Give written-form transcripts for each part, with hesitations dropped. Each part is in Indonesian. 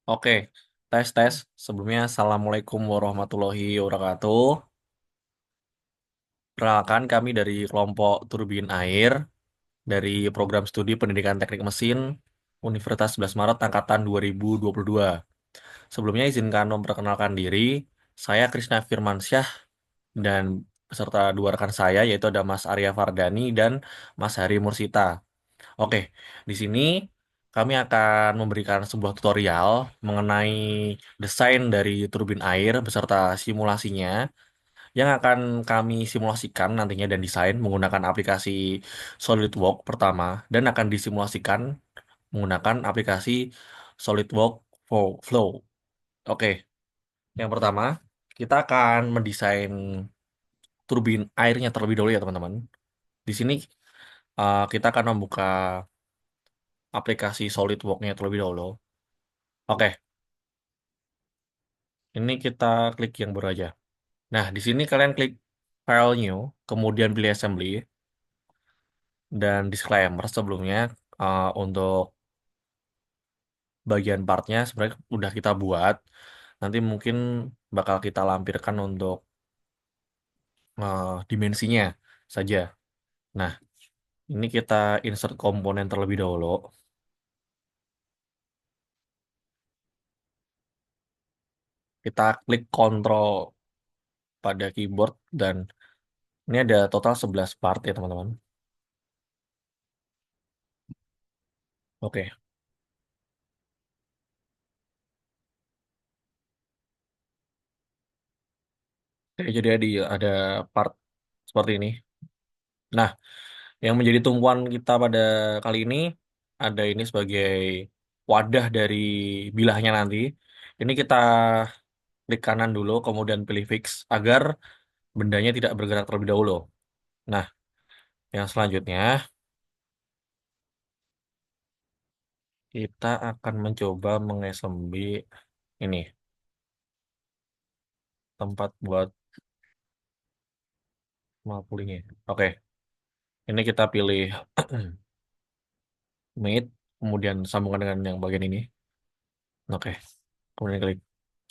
Oke, tes. Sebelumnya, Assalamualaikum warahmatullahi wabarakatuh. Perkenalkan, kami dari kelompok Turbin Air, dari program studi Pendidikan Teknik Mesin, Universitas 11 Maret, Angkatan 2022. Sebelumnya, izinkan memperkenalkan diri, saya Krisna Firmansyah, dan beserta dua rekan saya, yaitu ada Mas Arya Fardani dan Mas Hari Mursita. Oke, di sini kami akan memberikan sebuah tutorial mengenai desain dari turbin air beserta simulasinya yang akan kami simulasikan nantinya dan desain menggunakan aplikasi SolidWorks pertama dan akan disimulasikan menggunakan aplikasi SolidWorks Flow. Oke, yang pertama kita akan mendesain turbin airnya terlebih dahulu ya teman-teman. Di sini kita akan membuka aplikasi SolidWorks-nya terlebih dahulu. Oke, ini kita klik yang baru aja. Nah, di sini kalian klik File New, kemudian pilih Assembly, dan disclaimer sebelumnya untuk bagian partnya sebenarnya udah kita buat. Nanti mungkin bakal kita lampirkan untuk dimensinya saja. Nah, ini kita insert komponen terlebih dahulu. Kita klik Ctrl pada keyboard dan ini ada total 11 part ya teman-teman. Oke, oke, jadi ada part seperti ini. Nah, yang menjadi tumpuan kita pada kali ini ada ini sebagai wadah dari bilahnya nanti. Ini kita klik kanan dulu, kemudian pilih fix agar bendanya tidak bergerak terlebih dahulu. Nah, yang selanjutnya kita akan mencoba mengassembly ini tempat buat pulingnya. Oke, ini kita pilih mate, kemudian sambungkan dengan yang bagian ini. Oke, kemudian klik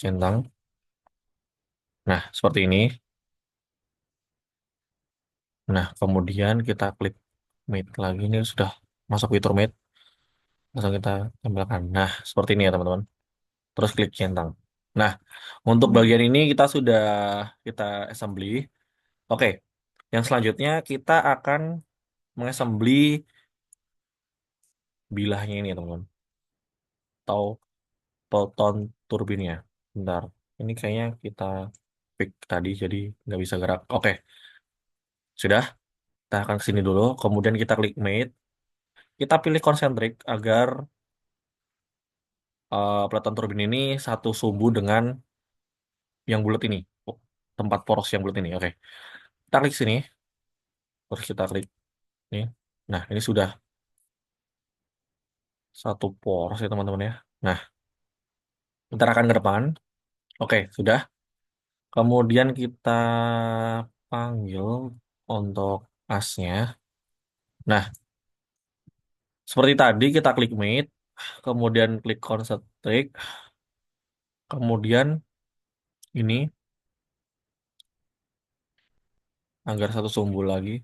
centang. Nah, seperti ini. Nah, kemudian kita klik Meet lagi. Ini sudah masuk fitur Meet. Langsung kita tempelkan. Nah, seperti ini ya teman-teman. Terus klik centang. Nah, untuk bagian ini kita assembly. Oke, yang selanjutnya kita akan mengassembly bilahnya ini ya teman-teman. Atau peloton turbinnya. Bentar, ini kayaknya kita pick tadi jadi nggak bisa gerak. Oke, sudah. Kita akan ke sini dulu. Kemudian kita klik Mate. Kita pilih concentric agar peloton turbin ini satu sumbu dengan yang bulat ini. Oh, tempat poros yang bulat ini. Oke. Kita klik sini. Terus kita klik ini. Nah, ini sudah satu poros ya teman-teman ya. Nah, kita akan ke depan. Oke, sudah. Kemudian kita panggil untuk asnya. Nah, seperti tadi kita klik mate, kemudian klik concentric, kemudian ini agar satu sumbu lagi.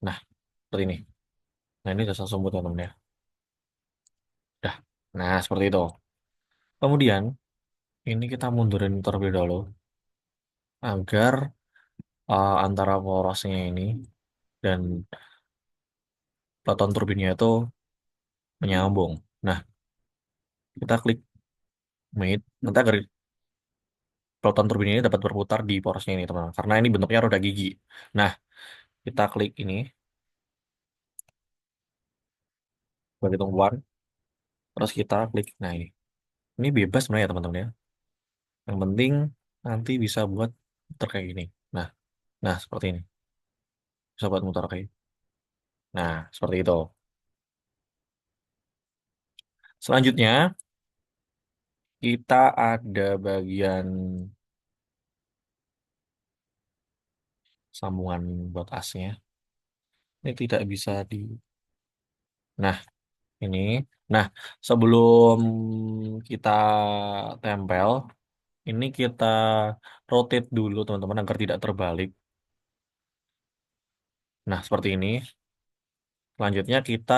Nah, seperti ini. Nah, ini sudah satu sumbu teman-teman ya. Dah. Nah, seperti itu. Kemudian, ini kita mundurin terlebih dahulu agar antara porosnya ini dan peloton turbinnya itu menyambung. Nah, kita klik mate, nanti agar peloton turbin ini dapat berputar di porosnya ini, teman-teman. Karena ini bentuknya roda gigi. Nah, kita klik ini sebagai tumpuan, terus kita klik. Nah, ini bebas sebenarnya ya, teman-teman ya. Yang penting nanti bisa buat muter kayak gini. Nah, seperti ini. Bisa buat muter kayak. Nah, seperti itu. Selanjutnya, kita ada bagian sambungan buat asnya. Ini tidak bisa di. Nah, ini. Nah, sebelum kita tempel, ini kita rotate dulu teman-teman agar tidak terbalik. Nah, seperti ini. Selanjutnya kita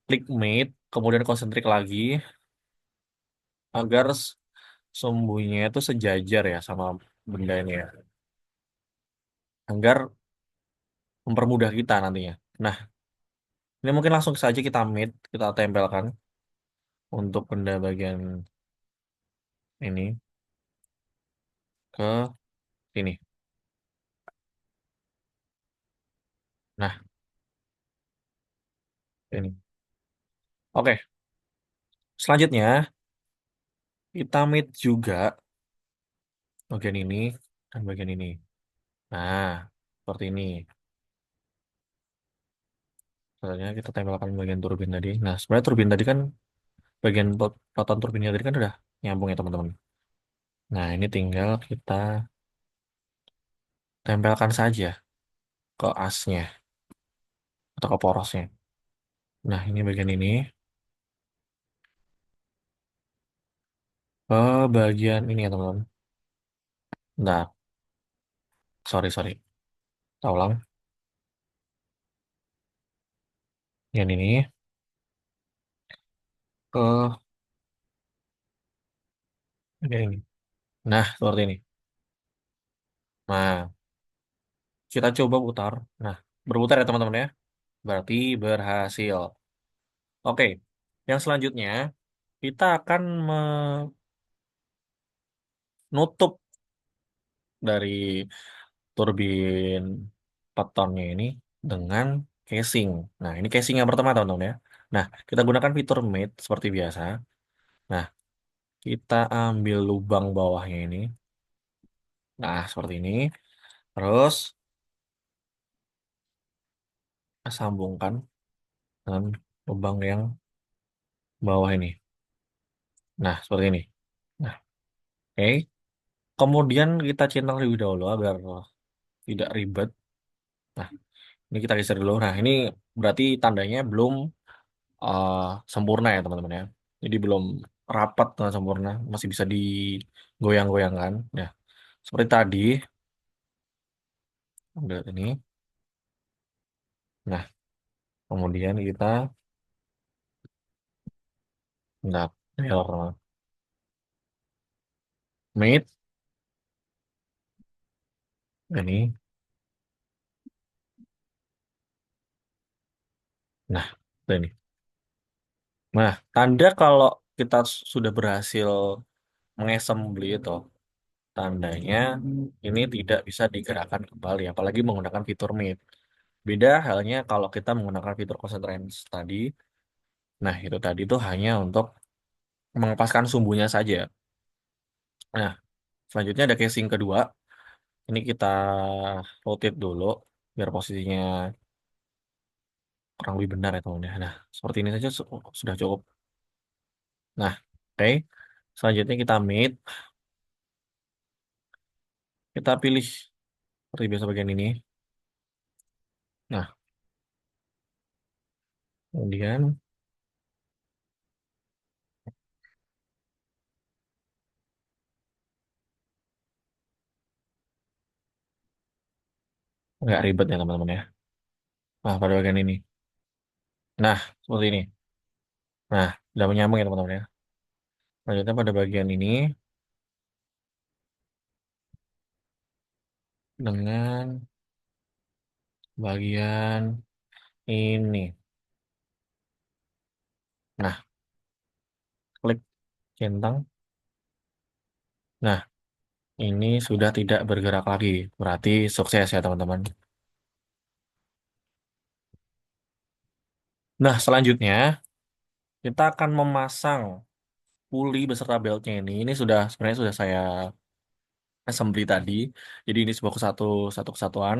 klik mate, kemudian konsentrik lagi agar sumbunya itu sejajar ya sama benda ini ya. Agar mempermudah kita nantinya. Nah, ini mungkin langsung saja kita mate, kita tempelkan untuk benda bagian ini ke sini. Nah, ini. Oke, selanjutnya kita mate juga bagian ini dan bagian ini. Nah, seperti ini. Selanjutnya kita tempelkan bagian turbin tadi. Nah, sebenarnya turbin tadi kan bagian rotan turbinnya tadi kan udah nyambung ya teman-teman. Nah, ini tinggal kita tempelkan saja ke asnya atau ke porosnya. Nah, ini bagian ini ke bagian ini ya teman-teman. Nah, sorry. Kita ulang. Yang ini ke bagian ini. Nah, seperti ini. Nah, kita coba putar. Nah, berputar ya teman-teman ya. Berarti berhasil. Oke, yang selanjutnya kita akan menutup dari turbin petonnya ini dengan casing. Nah, ini casing yang pertama teman-teman ya. Nah, kita gunakan fitur mate seperti biasa. Nah, kita ambil lubang bawahnya ini. Nah, seperti ini. Terus kita sambungkan dengan lubang yang bawah ini. Nah, seperti ini. Nah, oke. Kemudian kita centang lebih dahulu agar tidak ribet. Nah, ini kita geser dulu. Nah, ini berarti tandanya belum eh, sempurna ya teman-teman ya. Jadi belum rapat dengan sempurna, masih bisa digoyang-goyangkan. Ya, seperti tadi, udah ini. Nah, kemudian kita dapet mate ini. Nah, ini. Nah, tanda kalau kita sudah berhasil mengassembly itu, tandanya ini tidak bisa digerakkan kembali, apalagi menggunakan fitur mate. Beda halnya kalau kita menggunakan fitur constraints tadi. Nah, itu tadi itu hanya untuk mengepaskan sumbunya saja. Nah, selanjutnya ada casing kedua. Ini kita rotate dulu biar posisinya kurang lebih benar ya teman ya. Nah, seperti ini saja sudah cukup. Nah, oke. Selanjutnya kita mate. Kita pilih seperti biasa bagian ini. Nah, kemudian nggak ribet ya teman-teman ya. Nah, pada bagian ini. Nah, seperti ini. Nah, sudah menyambung ya teman-teman ya. Selanjutnya pada bagian ini dengan bagian ini. Nah, klik centang. Nah, ini sudah tidak bergerak lagi. Berarti sukses ya teman-teman. Nah, selanjutnya kita akan memasang puli beserta beltnya ini. Ini sudah sebenarnya sudah saya assembly tadi. Jadi ini sebuah satu kesatuan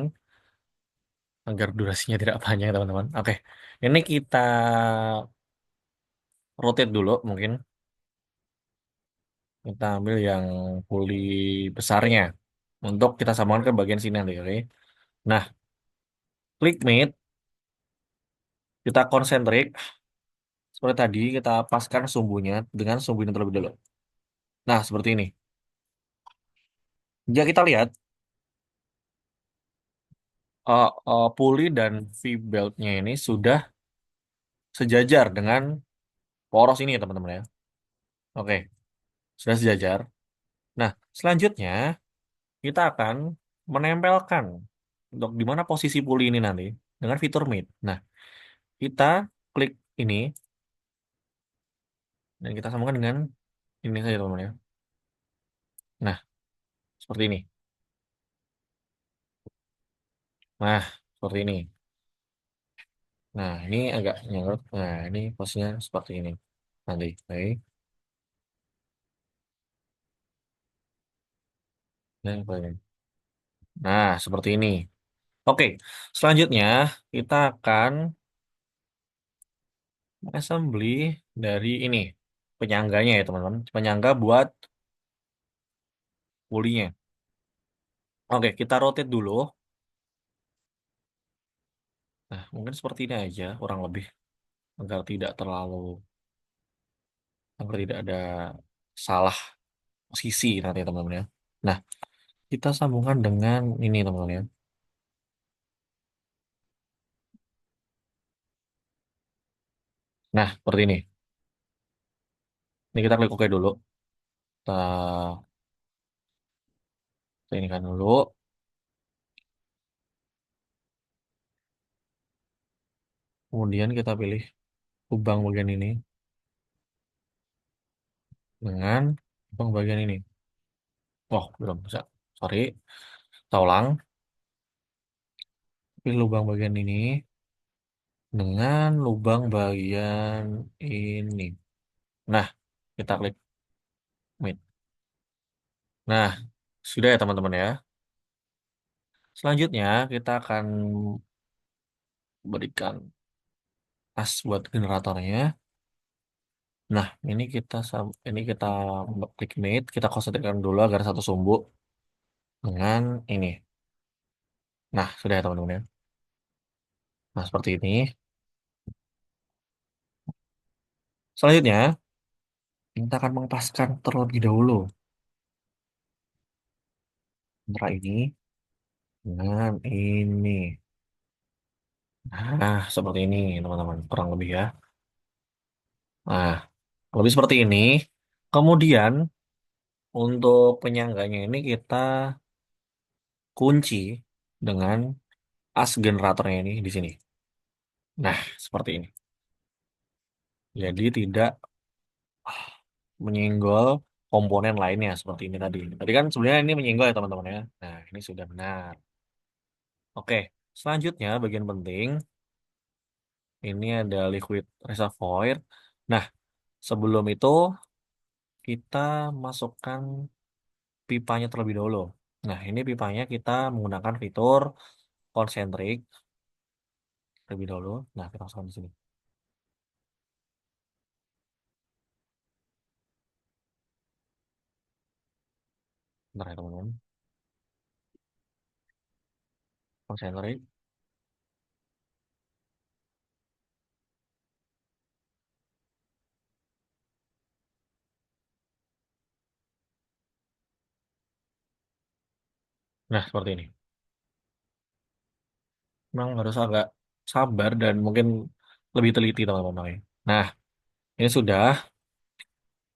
agar durasinya tidak panjang teman-teman. Oke, ini kita rotate dulu mungkin. Kita ambil yang puli besarnya untuk kita sambungkan ke bagian sini nanti. Oke. Nah, klik mate, kita konsentrik. Seperti tadi kita paskan sumbunya dengan sumbu ini terlebih dulu. Nah, seperti ini. Jika kita lihat puli dan V-beltnya ini sudah sejajar dengan poros ini ya teman-teman ya. Oke, sudah sejajar. Nah, selanjutnya kita akan menempelkan untuk di mana posisi puli ini nanti dengan fitur mate. Nah, kita klik ini dan kita sambungkan dengan ini saja teman-teman ya. Nah, seperti ini. Nah, seperti ini. Nah, ini agak nyangkut. Nah, ini posisinya seperti ini. Nanti, oke. Nah, seperti ini. Nah, seperti ini. Oke, selanjutnya kita akan assembly dari ini penyangganya ya teman-teman. Penyangga buat pulinya. Oke, kita rotate dulu. Nah, mungkin seperti ini aja, kurang lebih agar tidak terlalu, agar tidak ada salah posisi nanti teman-teman ya. Nah, kita sambungkan dengan ini teman-teman ya. Nah, seperti ini. Ini kita klik OK dulu. Kita, kita ini kan dulu. Kemudian kita pilih lubang bagian ini dengan lubang bagian ini. Oh, belum bisa. Sorry. Kita ulang. Pilih lubang bagian ini dengan lubang bagian ini. Nah, kita klik mid. Nah, sudah ya teman-teman ya. Selanjutnya kita akan berikan as buat generatornya. Nah, ini kita klik mid, kita konsentrasikan dulu agar satu sumbu dengan ini. Nah, sudah ya teman-teman ya. Nah, seperti ini. Selanjutnya, kita akan mengepaskan terlebih dahulu antara ini dengan ini. Nah, seperti ini teman-teman, kurang lebih ya. Nah, lebih seperti ini. Kemudian untuk penyangganya ini kita kunci dengan as generatornya ini di sini. Nah, seperti ini. Jadi tidak menyenggol komponen lainnya seperti ini tadi. Tadi kan sebenarnya ini menyenggol ya teman-teman ya. Nah, ini sudah benar. Oke, selanjutnya bagian penting ini ada liquid reservoir. Nah, sebelum itu kita masukkan pipanya terlebih dahulu. Nah, ini pipanya kita menggunakan fitur concentric terlebih dahulu. Nah, kita masukkan di sini. Bentar ya teman-teman. Concentric. Nah, seperti ini. Memang harus agak sabar dan mungkin lebih teliti teman-teman. Nah, ini sudah.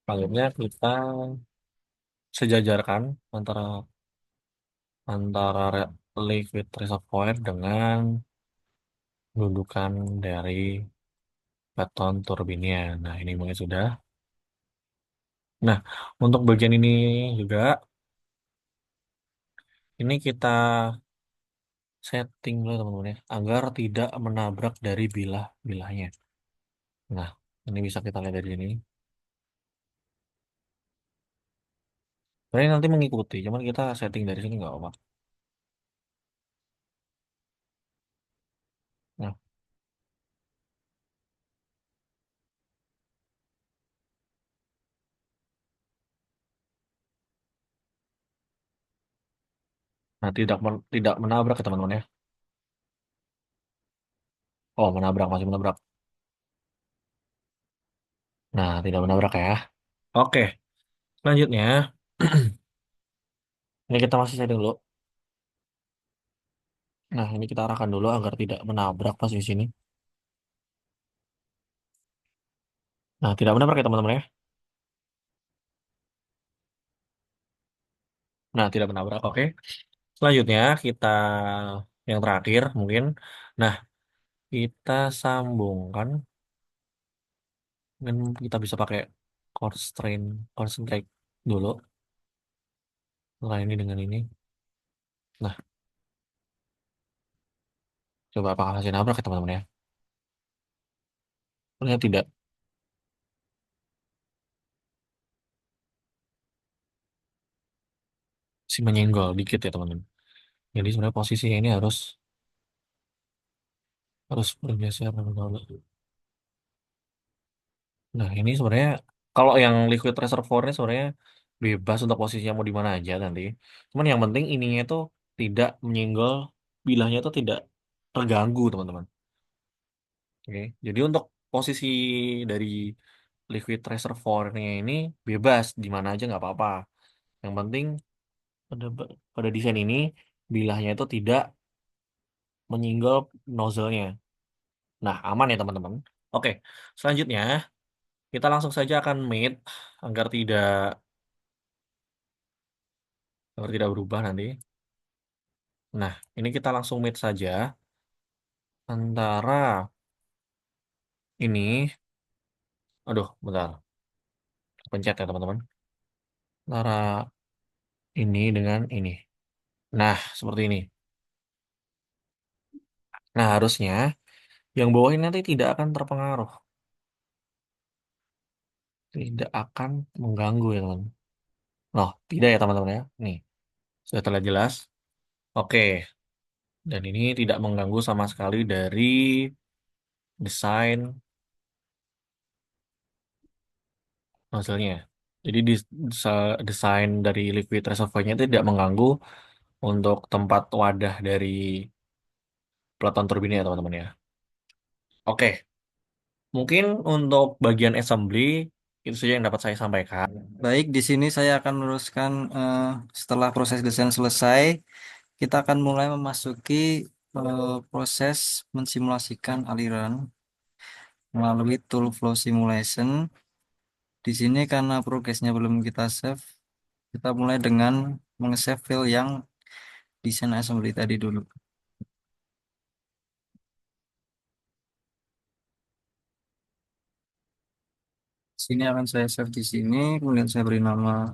Selanjutnya kita sejajarkan antara antara liquid reservoir dengan dudukan dari beton turbinnya. Nah, ini mungkin sudah. Nah, untuk bagian ini juga, ini kita setting dulu teman-teman ya, agar tidak menabrak dari bilah-bilahnya. Nah, ini bisa kita lihat dari sini. Sebenarnya nanti mengikuti, cuman kita setting dari sini nggak apa-apa. Nah, nah tidak menabrak ya teman-teman ya. Oh, menabrak masih menabrak. Nah, tidak menabrak ya. Oke, selanjutnya. Ini kita masih setting dulu. Nah, ini kita arahkan dulu agar tidak menabrak pas di sini. Nah, tidak menabrak ya teman-teman ya. Nah, tidak menabrak. Oke. Selanjutnya kita yang terakhir mungkin. Nah, kita sambungkan dan kita bisa pakai constraint concentrate dulu. Nah, ini dengan ini. Nah, coba apakah masih nabrak ya teman-teman ya? Ternyata tidak. Si menyenggol dikit ya teman-teman. Jadi sebenarnya posisinya ini harus harus bergeser dulu. Nah, ini sebenarnya kalau yang liquid reservoirnya sebenarnya bebas untuk posisinya mau di mana aja nanti. Cuman yang penting ininya itu tidak menyenggol, bilahnya itu tidak terganggu, teman-teman. Oke. Jadi untuk posisi dari liquid reservoirnya ini bebas di mana aja nggak apa-apa. Yang penting pada pada desain ini bilahnya itu tidak menyinggol nozzle-nya. Nah, aman ya teman-teman. Oke, selanjutnya kita langsung saja akan mate agar tidak berubah nanti. Nah, ini kita langsung mate saja antara ini, aduh, bentar, pencet ya teman-teman. Antara ini dengan ini. Nah, seperti ini. Nah, harusnya yang bawah ini nanti tidak akan terpengaruh, tidak akan mengganggu ya teman. Loh, tidak ya teman-teman ya. Nih, sudah terlihat jelas. Oke, dan ini tidak mengganggu sama sekali dari desain nozzle-nya. Jadi desain dari liquid reservoir-nya itu tidak mengganggu untuk tempat wadah dari peloton turbin ya teman-teman ya. Oke, mungkin untuk bagian assembly itu saja yang dapat saya sampaikan. Baik, di sini saya akan meneruskan setelah proses desain selesai, kita akan mulai memasuki proses mensimulasikan aliran melalui tool flow simulation. Di sini karena progresnya belum kita save, kita mulai dengan meng-save file yang desain assembly tadi dulu. Sini akan saya save di sini, kemudian saya beri nama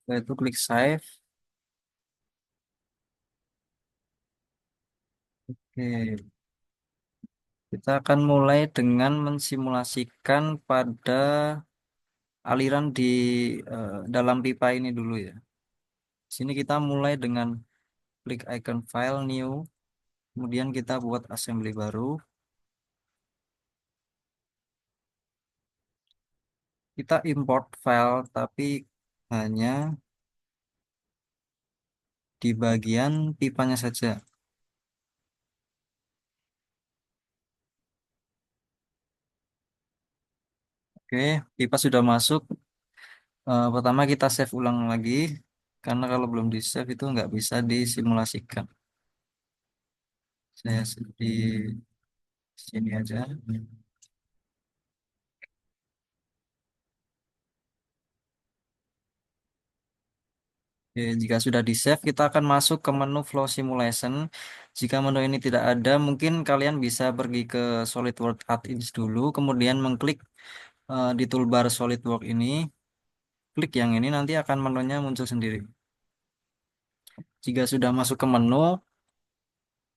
yaitu klik save. Oke. Kita akan mulai dengan mensimulasikan pada aliran di dalam pipa ini dulu ya. Sini kita mulai dengan klik icon file new, kemudian kita buat assembly baru. Kita import file tapi hanya di bagian pipanya saja. Oke, pipa sudah masuk. Pertama kita save ulang lagi karena kalau belum di save itu nggak bisa disimulasikan. Saya save di sini aja. Oke, jika sudah di save, kita akan masuk ke menu Flow Simulation. Jika menu ini tidak ada, mungkin kalian bisa pergi ke SolidWorks Add-ins dulu, kemudian mengklik di toolbar SolidWorks ini, klik yang ini nanti akan menunya muncul sendiri. Jika sudah masuk ke menu,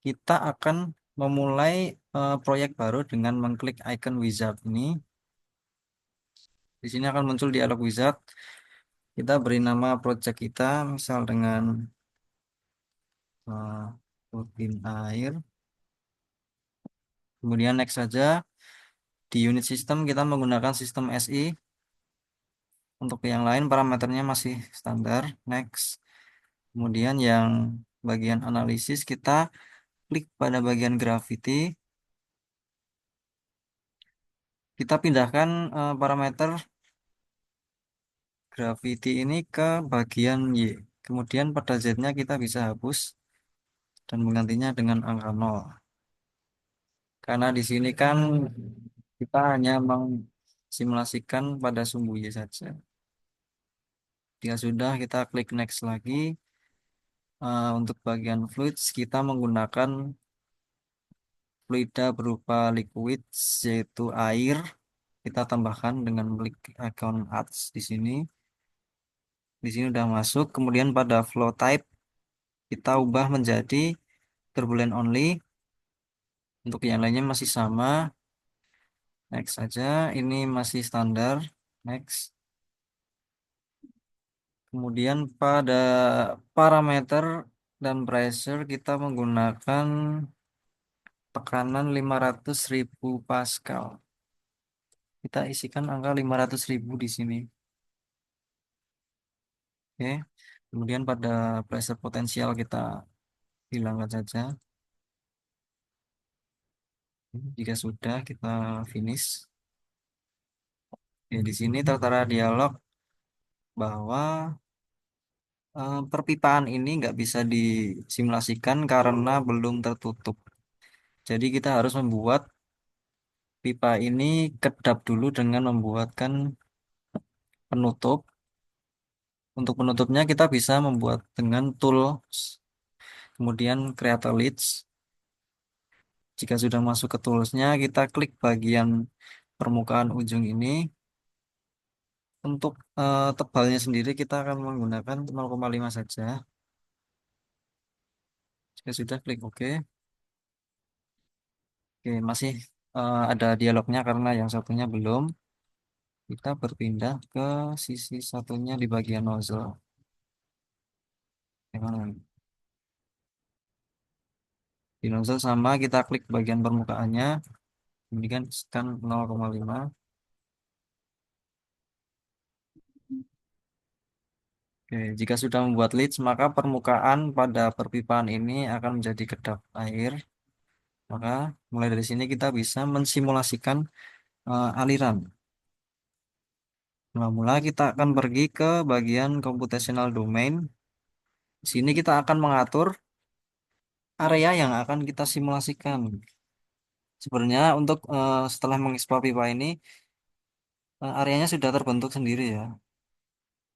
kita akan memulai proyek baru dengan mengklik icon wizard ini. Di sini akan muncul dialog wizard. Kita beri nama project kita, misal dengan turbin air. Kemudian next saja. Di unit sistem kita menggunakan sistem SI. Untuk yang lain parameternya masih standar. Next. Kemudian yang bagian analisis kita klik pada bagian gravity. Kita pindahkan parameter gravity ini ke bagian Y. Kemudian pada Z-nya kita bisa hapus dan menggantinya dengan angka 0. Karena di sini kan kita hanya simulasikan pada sumbu Y saja. Jika sudah, kita klik next lagi. Untuk bagian fluids, kita menggunakan fluida berupa liquid, yaitu air. Kita tambahkan dengan klik icon adds di sini. Di sini udah masuk. Kemudian pada flow type, kita ubah menjadi turbulent only. Untuk yang lainnya masih sama. Next saja. Ini masih standar. Next. Kemudian pada parameter dan pressure kita menggunakan tekanan 500.000 Pascal. Kita isikan angka 500.000 di sini. Oke. Kemudian pada pressure potensial kita hilangkan saja. Jika sudah kita finish. Oke, di sini tertera dialog bahwa perpipaan ini nggak bisa disimulasikan karena belum tertutup. Jadi kita harus membuat pipa ini kedap dulu dengan membuatkan penutup. Untuk penutupnya kita bisa membuat dengan tools, kemudian create a leads. Jika sudah masuk ke toolsnya, kita klik bagian permukaan ujung ini. Untuk tebalnya sendiri kita akan menggunakan 0,5 saja. Jika sudah klik OK. Oke, masih ada dialognya karena yang satunya belum. Kita berpindah ke sisi satunya di bagian nozzle. Yang di nozzle sama kita klik bagian permukaannya, kemudian scan 0,5. Oke, jika sudah membuat leads, maka permukaan pada perpipaan ini akan menjadi kedap air. Maka mulai dari sini kita bisa mensimulasikan aliran. Mula-mula kita akan pergi ke bagian computational domain. Di sini kita akan mengatur area yang akan kita simulasikan. Sebenarnya untuk setelah mengeksplor pipa ini, areanya sudah terbentuk sendiri ya.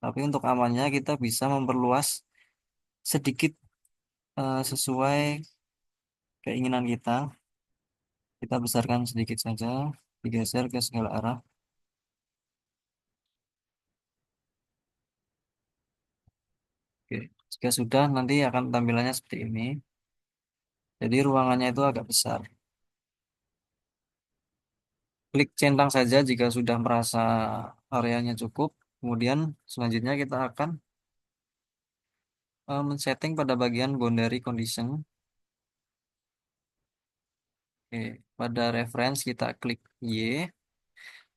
Tapi untuk amannya kita bisa memperluas sedikit sesuai keinginan kita. Kita besarkan sedikit saja, digeser ke segala arah. Oke. Jika sudah, nanti akan tampilannya seperti ini. Jadi ruangannya itu agak besar. Klik centang saja jika sudah merasa areanya cukup. Kemudian selanjutnya kita akan men-setting pada bagian boundary condition. Oke. Pada reference kita klik Y.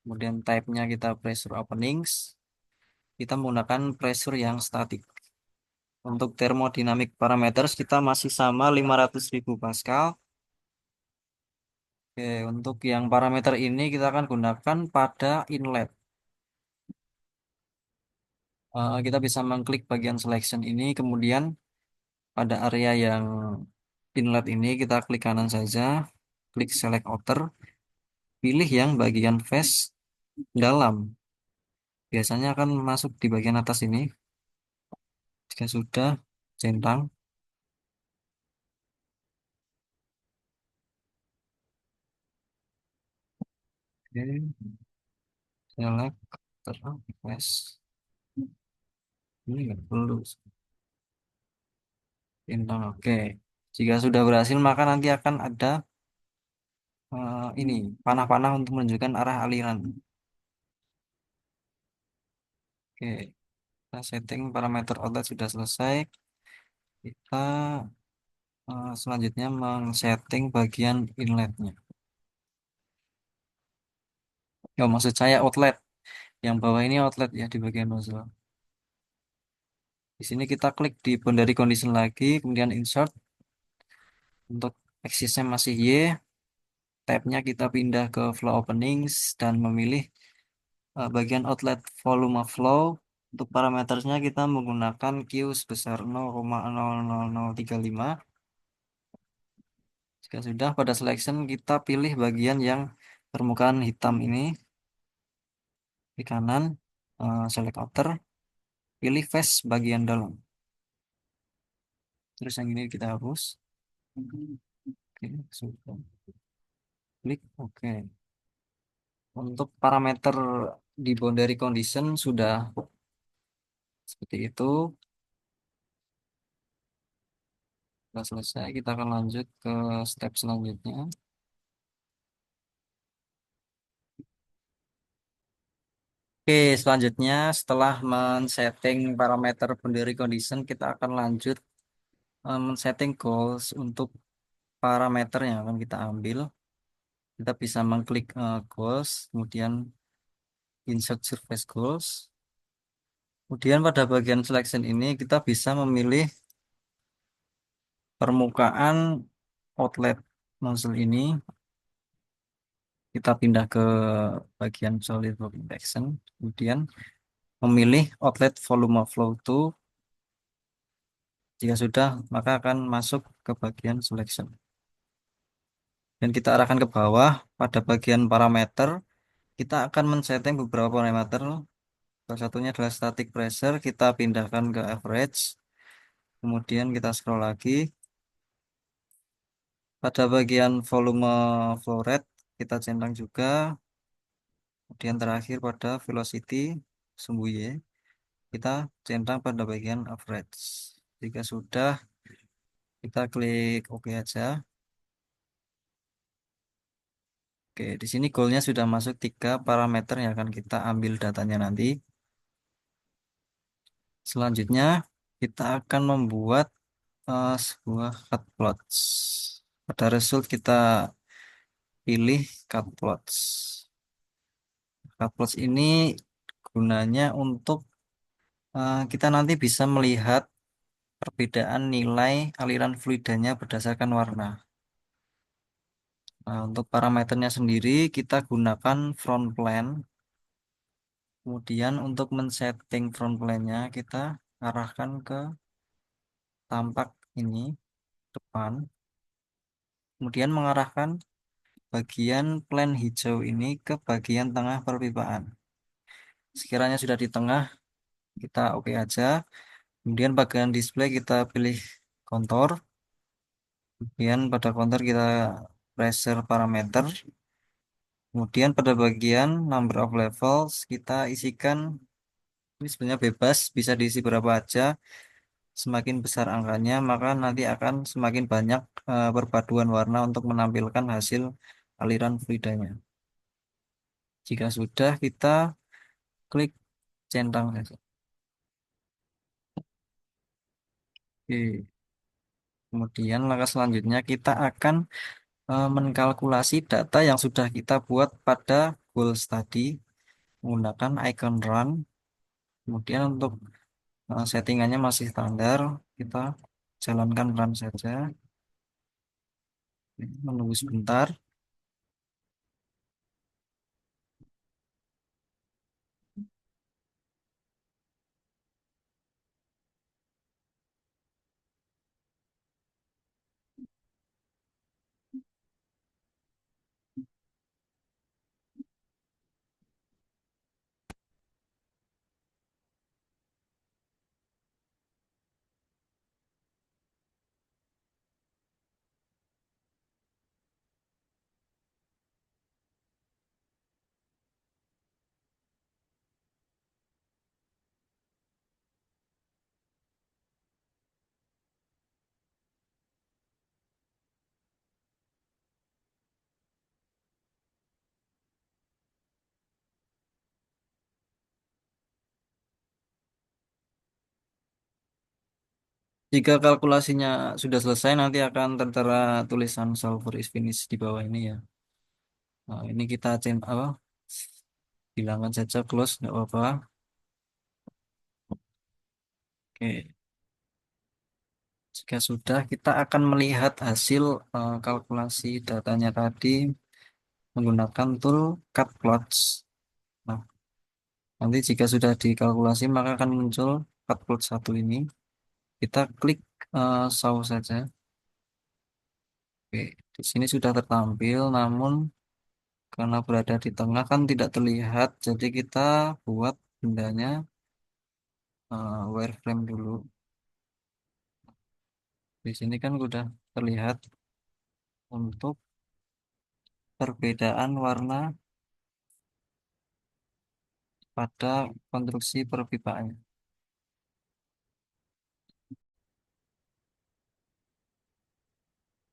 Kemudian type-nya kita pressure openings. Kita menggunakan pressure yang statik. Untuk thermodynamic parameters kita masih sama 500.000 Pascal. Oke, untuk yang parameter ini kita akan gunakan pada inlet. Kita bisa mengklik bagian selection ini, kemudian pada area yang inlet ini kita klik kanan saja, klik select outer, pilih yang bagian face dalam. Biasanya akan masuk di bagian atas ini. Jika sudah, centang. Oke, select outer, face. Ini nggak perlu. Centang, oke. Jika sudah berhasil, maka nanti akan ada ini panah-panah untuk menunjukkan arah aliran. Oke, kita setting parameter outlet sudah selesai. Kita selanjutnya men-setting bagian inletnya. Ya, maksud saya outlet. Yang bawah ini outlet ya di bagian nozzle. Di sini kita klik di boundary condition lagi, kemudian insert. Untuk axisnya masih Y, tabnya kita pindah ke flow openings dan memilih bagian outlet volume flow. Untuk parameternya kita menggunakan Q sebesar 0,00035. Jika sudah, pada selection kita pilih bagian yang permukaan hitam ini di kanan, select outer, pilih face bagian dalam. Terus yang ini kita hapus. Oke, sudah. Klik OK. Untuk parameter di boundary condition sudah seperti itu. Sudah selesai, kita akan lanjut ke step selanjutnya. Oke, selanjutnya setelah men-setting parameter boundary condition, kita akan lanjut men-setting goals untuk parameter yang akan kita ambil. Kita bisa mengklik goals, kemudian insert surface goals. Kemudian pada bagian selection ini kita bisa memilih permukaan outlet nozzle ini. Kita pindah ke bagian solid work interaction, kemudian memilih outlet volume flow to. Jika sudah, maka akan masuk ke bagian selection. Dan kita arahkan ke bawah pada bagian parameter. Kita akan men-setting beberapa parameter. Salah satunya adalah static pressure. Kita pindahkan ke average. Kemudian kita scroll lagi. Pada bagian volume flow rate, kita centang juga. Kemudian terakhir pada velocity, sumbu Y, kita centang pada bagian average. Jika sudah, kita klik OK aja. Oke, di sini goalnya sudah masuk 3 parameter yang akan kita ambil datanya nanti. Selanjutnya, kita akan membuat sebuah cut plots. Pada result kita pilih cut plots. Cut plots ini gunanya untuk kita nanti bisa melihat perbedaan nilai aliran fluidanya berdasarkan warna. Nah, untuk parameternya sendiri kita gunakan front plane. Kemudian untuk men-setting front plane-nya kita arahkan ke tampak ini depan. Kemudian mengarahkan bagian plane hijau ini ke bagian tengah perpipaan. Sekiranya sudah di tengah, kita OK aja. Kemudian bagian display kita pilih kontur. Kemudian pada kontur kita pressure parameter. Kemudian pada bagian number of levels kita isikan, ini sebenarnya bebas, bisa diisi berapa aja. Semakin besar angkanya, maka nanti akan semakin banyak perpaduan warna untuk menampilkan hasil aliran fluidanya. Jika sudah, kita klik centang saja. Oke. Kemudian langkah selanjutnya kita akan menkalkulasi data yang sudah kita buat pada goals tadi menggunakan icon run. Kemudian untuk settingannya masih standar, kita jalankan run saja. Menunggu sebentar. Jika kalkulasinya sudah selesai, nanti akan tertera tulisan solver is finished di bawah ini ya. Nah, ini kita apa? bilangkan saja close, nggak apa-apa. Oke, jika sudah, kita akan melihat hasil kalkulasi datanya tadi menggunakan tool cut plots. Nah, nanti jika sudah dikalkulasi, maka akan muncul cut plot satu ini. Kita klik saw saja. Oke, di sini sudah tertampil, namun karena berada di tengah kan tidak terlihat, jadi kita buat bendanya wireframe dulu. Di sini kan sudah terlihat untuk perbedaan warna pada konstruksi perpipaan.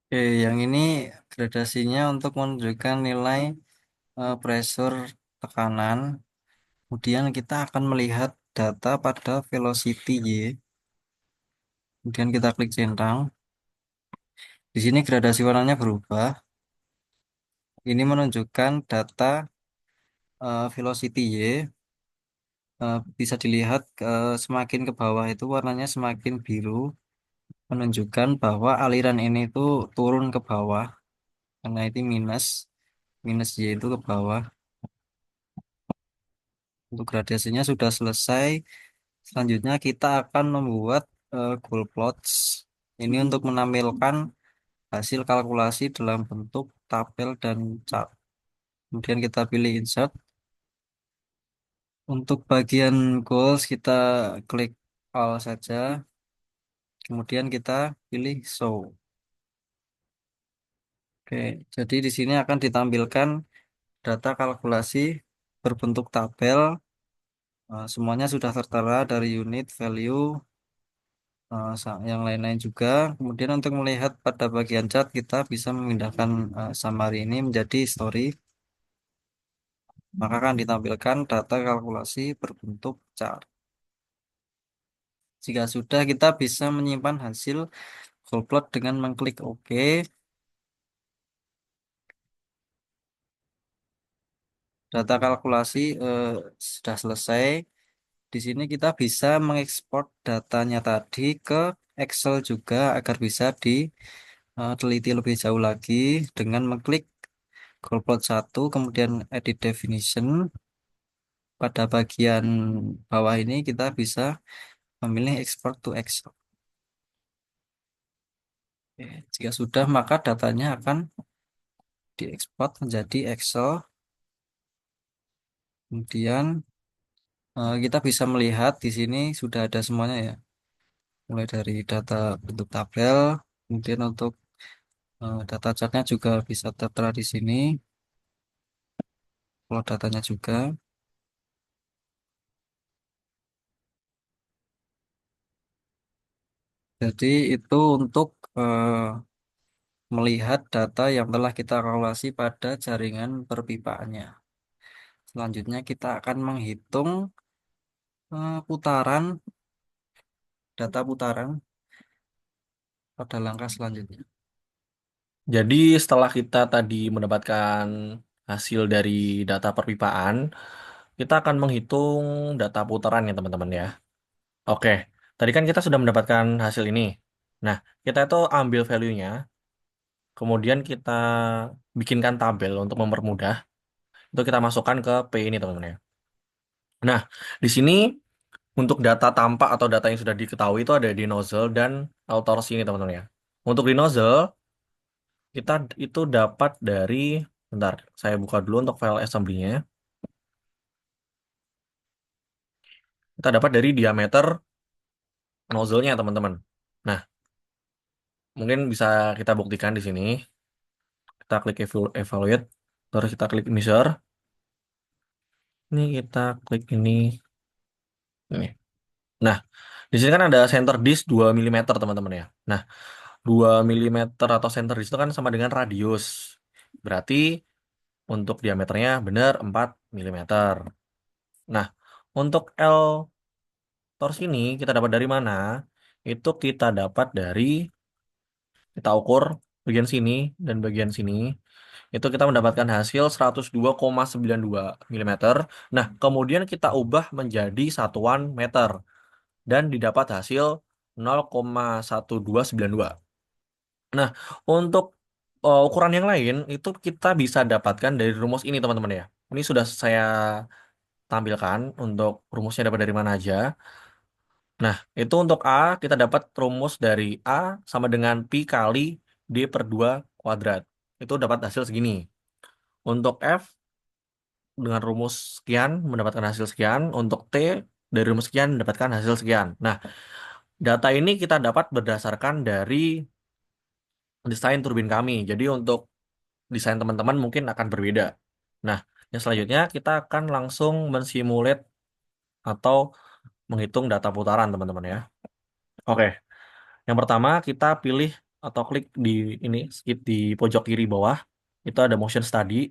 Oke, yang ini gradasinya untuk menunjukkan nilai pressure tekanan. Kemudian kita akan melihat data pada velocity Y. Kemudian kita klik centang. Di sini gradasi warnanya berubah. Ini menunjukkan data velocity Y. Bisa dilihat semakin ke bawah itu warnanya semakin biru, menunjukkan bahwa aliran ini itu turun ke bawah karena itu minus minus Y itu ke bawah. Untuk gradasinya sudah selesai. Selanjutnya kita akan membuat goal plots. Ini untuk menampilkan hasil kalkulasi dalam bentuk tabel dan chart. Kemudian kita pilih insert. Untuk bagian goals kita klik all saja. Kemudian kita pilih show. Oke, jadi di sini akan ditampilkan data kalkulasi berbentuk tabel. Semuanya sudah tertera dari unit, value, yang lain-lain juga. Kemudian untuk melihat pada bagian chart, kita bisa memindahkan summary ini menjadi story. Maka akan ditampilkan data kalkulasi berbentuk chart. Jika sudah, kita bisa menyimpan hasil whole plot dengan mengklik OK. Data kalkulasi sudah selesai. Di sini kita bisa mengekspor datanya tadi ke Excel juga agar bisa diteliti lebih jauh lagi dengan mengklik goal plot 1, kemudian edit definition. Pada bagian bawah ini kita bisa memilih export to Excel. Oke, jika sudah, maka datanya akan diekspor menjadi Excel. Kemudian kita bisa melihat di sini sudah ada semuanya ya. Mulai dari data bentuk tabel, kemudian untuk data chartnya juga bisa tertera di sini. Kalau datanya juga. Jadi itu untuk melihat data yang telah kita kalkulasi pada jaringan perpipaannya. Selanjutnya kita akan menghitung putaran, data putaran pada langkah selanjutnya. Jadi setelah kita tadi mendapatkan hasil dari data perpipaan, kita akan menghitung data putaran ya teman-teman ya. Oke, tadi kan kita sudah mendapatkan hasil ini. Nah, kita itu ambil value-nya, kemudian kita bikinkan tabel untuk mempermudah. Itu kita masukkan ke P ini teman-teman ya. Nah, di sini untuk data tampak atau data yang sudah diketahui itu ada di nozzle dan torsi ini teman-teman ya. Untuk di nozzle, kita itu dapat dari, bentar, saya buka dulu untuk file assembly-nya. Kita dapat dari diameter nozzle-nya teman-teman. Nah, mungkin bisa kita buktikan di sini. Kita klik evaluate, terus kita klik measure. Ini kita klik ini. Nah, di sini kan ada center disk 2 mm teman-teman ya. Nah, 2 mm atau center disk itu kan sama dengan radius. Berarti untuk diameternya benar 4 mm. Nah, untuk L torsi ini kita dapat dari mana? Itu kita dapat dari, kita ukur bagian sini dan bagian sini. Itu kita mendapatkan hasil 102,92 mm. Nah, kemudian kita ubah menjadi satuan meter dan didapat hasil 0,1292. Nah, untuk ukuran yang lain itu kita bisa dapatkan dari rumus ini teman-teman ya. Ini sudah saya tampilkan untuk rumusnya dapat dari mana aja. Nah, itu untuk A kita dapat rumus dari A sama dengan Pi kali D per 2 kuadrat. Itu dapat hasil segini. Untuk F dengan rumus sekian mendapatkan hasil sekian. Untuk T dari rumus sekian mendapatkan hasil sekian. Nah, data ini kita dapat berdasarkan dari desain turbin kami. Jadi untuk desain teman-teman mungkin akan berbeda. Nah, yang selanjutnya kita akan langsung mensimulate atau menghitung data putaran teman-teman ya. Oke, yang pertama kita pilih atau klik di ini skip di pojok kiri bawah. Itu ada motion study.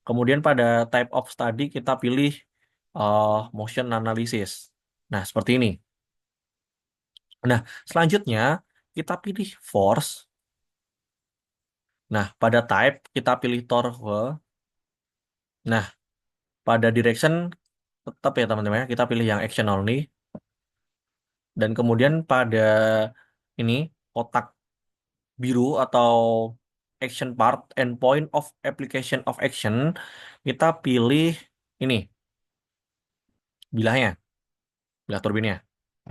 Kemudian pada type of study kita pilih motion analysis. Nah, seperti ini. Nah, selanjutnya kita pilih force. Nah, pada type kita pilih torque. Nah, pada direction tetap ya teman-teman ya, kita pilih yang action only. Dan kemudian pada ini kotak biru atau action part and point of application of action, kita pilih ini bilahnya, bilah turbinnya.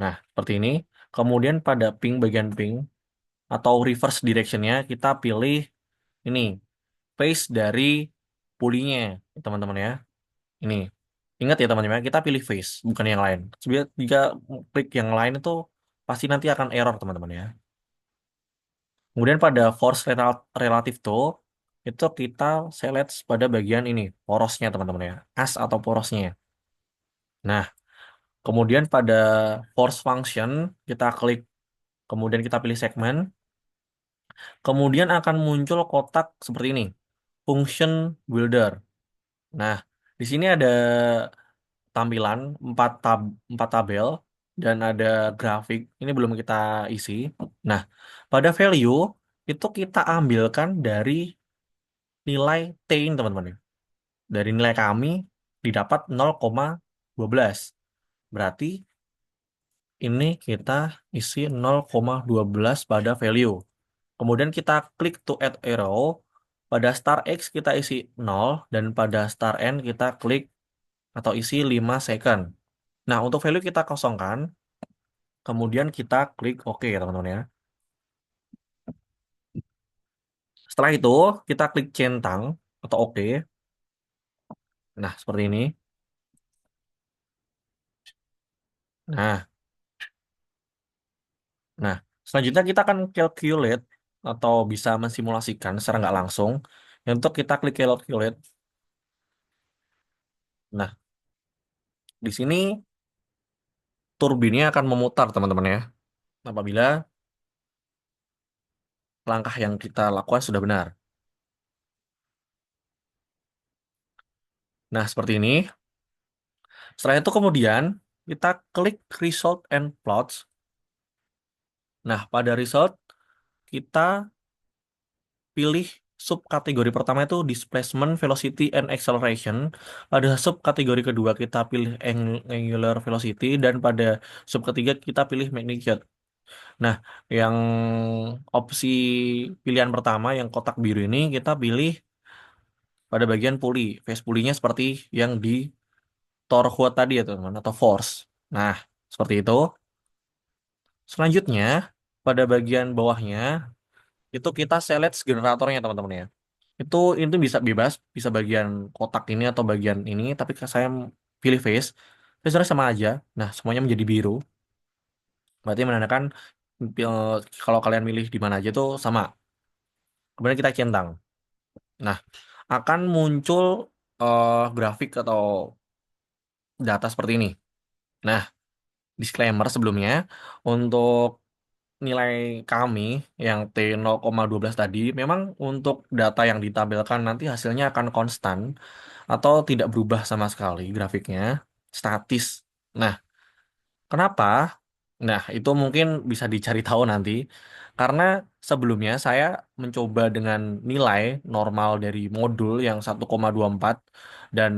Nah, seperti ini. Kemudian pada ping bagian ping atau reverse directionnya kita pilih ini face dari pulinya teman-teman ya. Ini ingat ya teman-teman, kita pilih face bukan yang lain. Sebenarnya jika klik yang lain itu pasti nanti akan error teman-teman ya. Kemudian pada force relative tool itu kita select pada bagian ini porosnya teman-teman ya, as atau porosnya. Nah, kemudian pada force function kita klik, kemudian kita pilih segmen, kemudian akan muncul kotak seperti ini, function builder. Nah, di sini ada tampilan 4 tabel dan ada grafik. Ini belum kita isi. Nah, pada value itu kita ambilkan dari nilai T ini teman-teman ya. Dari nilai kami didapat 0,12. Berarti ini kita isi 0,12 pada value. Kemudian kita klik to add arrow. Pada star X kita isi 0 dan pada star N kita klik atau isi 5 second. Nah, untuk value kita kosongkan. Kemudian kita klik OK ya teman-teman ya. Setelah itu kita klik centang atau OK. Nah, seperti ini. Nah, Nah, selanjutnya kita akan calculate atau bisa mensimulasikan secara nggak langsung. Untuk kita klik calculate. Nah, di sini turbinnya akan memutar, teman-teman ya. Apabila langkah yang kita lakukan sudah benar. Nah, seperti ini. Setelah itu kemudian kita klik result and plots. Nah, pada result kita pilih subkategori pertama itu displacement, velocity, and acceleration. Pada subkategori kedua kita pilih angular velocity dan pada sub ketiga kita pilih magnitude. Nah, yang opsi pilihan pertama yang kotak biru ini kita pilih pada bagian pulley. Face pulley-nya seperti yang di torque tadi ya teman-teman atau force. Nah, seperti itu. Selanjutnya pada bagian bawahnya itu kita select generatornya teman-teman ya. Itu bisa bebas, bisa bagian kotak ini atau bagian ini, tapi saya pilih face. Face sebenarnya sama aja. Nah, semuanya menjadi biru. Berarti menandakan eh, kalau kalian milih di mana aja tuh sama. Kemudian kita centang. Nah, akan muncul grafik atau data seperti ini. Nah, disclaimer sebelumnya, untuk nilai kami yang T0,12 tadi, memang untuk data yang ditampilkan nanti hasilnya akan konstan atau tidak berubah sama sekali grafiknya, statis. Nah, kenapa? Nah, itu mungkin bisa dicari tahu nanti. Karena sebelumnya saya mencoba dengan nilai normal dari modul yang 1,24 dan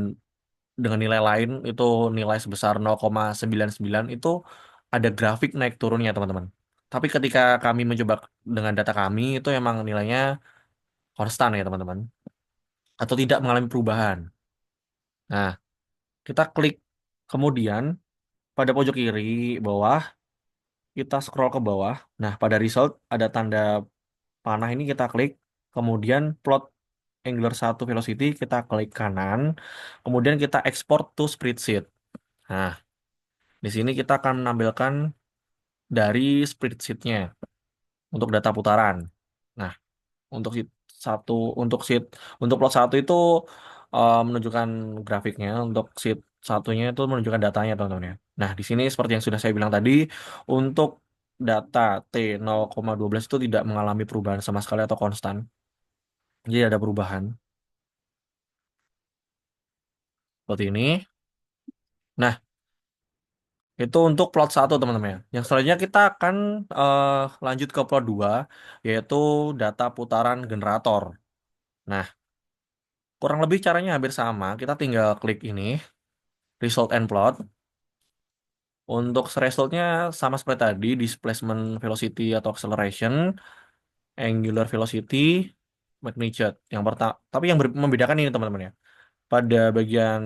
dengan nilai lain itu nilai sebesar 0,99 itu ada grafik naik turunnya teman-teman. Tapi ketika kami mencoba dengan data kami itu emang nilainya konstan ya teman-teman atau tidak mengalami perubahan. Nah, kita klik kemudian pada pojok kiri bawah kita scroll ke bawah. Nah, pada result ada tanda panah ini kita klik, kemudian plot Angular 1 velocity kita klik kanan, kemudian kita export to spreadsheet. Nah, di sini kita akan menampilkan dari spreadsheet-nya untuk data putaran. Nah, untuk sheet satu, untuk sheet, untuk plot satu itu menunjukkan grafiknya, untuk sheet satunya itu menunjukkan datanya teman-teman ya. Nah, di sini seperti yang sudah saya bilang tadi, untuk data T0,12 itu tidak mengalami perubahan sama sekali atau konstan. Jadi ada perubahan seperti ini. Nah, itu untuk plot satu teman-teman ya. Yang selanjutnya kita akan eh, lanjut ke plot 2 yaitu data putaran generator. Nah, kurang lebih caranya hampir sama. Kita tinggal klik ini, result and plot. Untuk resultnya sama seperti tadi, displacement velocity atau acceleration, angular velocity, magnitude. Yang pertama, tapi yang membedakan ini teman-teman ya. Pada bagian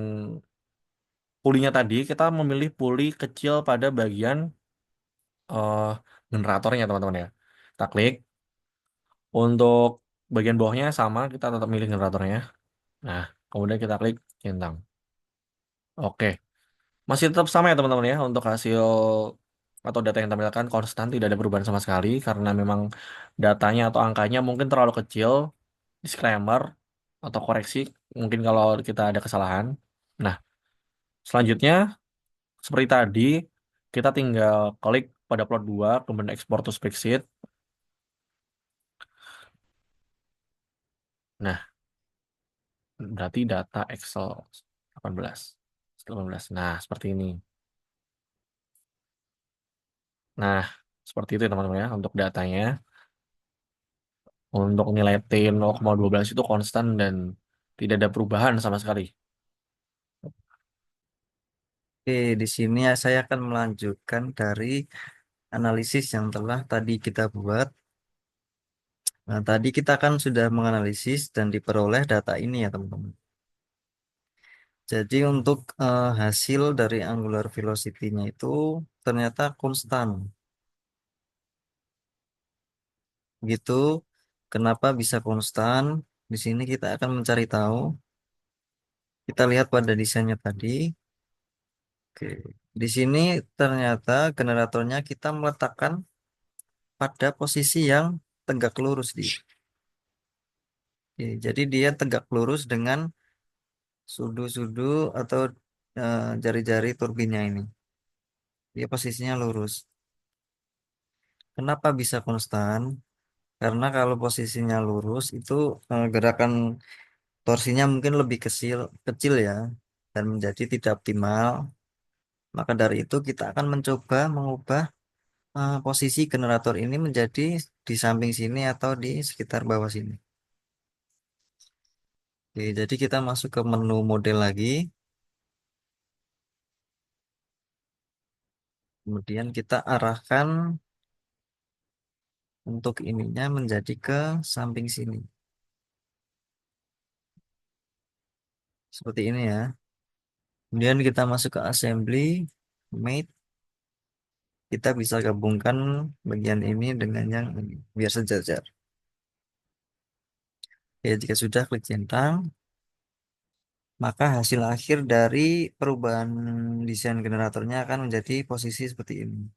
pulinya tadi, kita memilih puli kecil pada bagian eh, generatornya teman-teman ya. Kita klik. Untuk bagian bawahnya sama, kita tetap milih generatornya. Nah, kemudian kita klik centang. Oke, masih tetap sama ya teman-teman ya untuk hasil atau data yang tampilkan konstan tidak ada perubahan sama sekali karena memang datanya atau angkanya mungkin terlalu kecil. Disclaimer atau koreksi mungkin kalau kita ada kesalahan. Nah, selanjutnya seperti tadi kita tinggal klik pada plot 2 kemudian export to spreadsheet. Nah, berarti data Excel 18. 18. Nah, seperti ini. Nah, seperti itu ya teman-teman ya untuk datanya. Untuk nilai T0,12 itu konstan dan tidak ada perubahan sama sekali. Oke, di sini saya akan melanjutkan dari analisis yang telah tadi kita buat. Nah, tadi kita kan sudah menganalisis dan diperoleh data ini ya teman-teman. Jadi untuk hasil dari angular velocity-nya itu ternyata konstan. Gitu. Kenapa bisa konstan? Di sini kita akan mencari tahu. Kita lihat pada desainnya tadi. Oke. Di sini ternyata generatornya kita meletakkan pada posisi yang tegak lurus di. Oke, jadi dia tegak lurus dengan sudu-sudu atau jari-jari turbinnya ini. Dia posisinya lurus. Kenapa bisa konstan? Karena kalau posisinya lurus itu gerakan torsinya mungkin lebih kecil, kecil ya, dan menjadi tidak optimal. Maka dari itu kita akan mencoba mengubah posisi generator ini menjadi di samping sini atau di sekitar bawah sini. Oke, jadi kita masuk ke menu model lagi. Kemudian kita arahkan untuk ininya menjadi ke samping sini. Seperti ini ya. Kemudian kita masuk ke assembly, mate. Kita bisa gabungkan bagian ini dengan yang ini, biar sejajar. Ya, jika sudah klik centang, maka hasil akhir dari perubahan desain generatornya akan menjadi posisi seperti ini.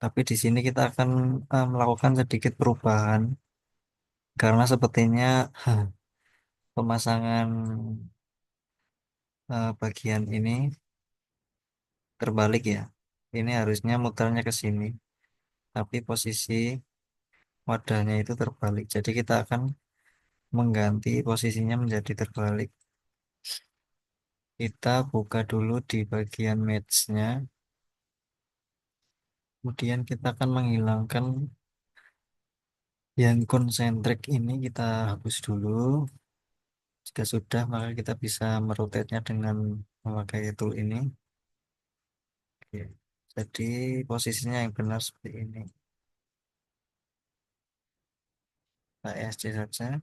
Tapi di sini kita akan melakukan sedikit perubahan karena sepertinya pemasangan bagian ini terbalik ya. Ini harusnya muternya ke sini, tapi posisi wadahnya itu terbalik. Jadi kita akan mengganti posisinya menjadi terbalik. Kita buka dulu di bagian match-nya. Kemudian kita akan menghilangkan yang konsentrik ini, kita hapus dulu. Jika sudah, maka kita bisa merotetnya dengan memakai tool ini. Oke. Jadi posisinya yang benar seperti ini. Kita ESC saja.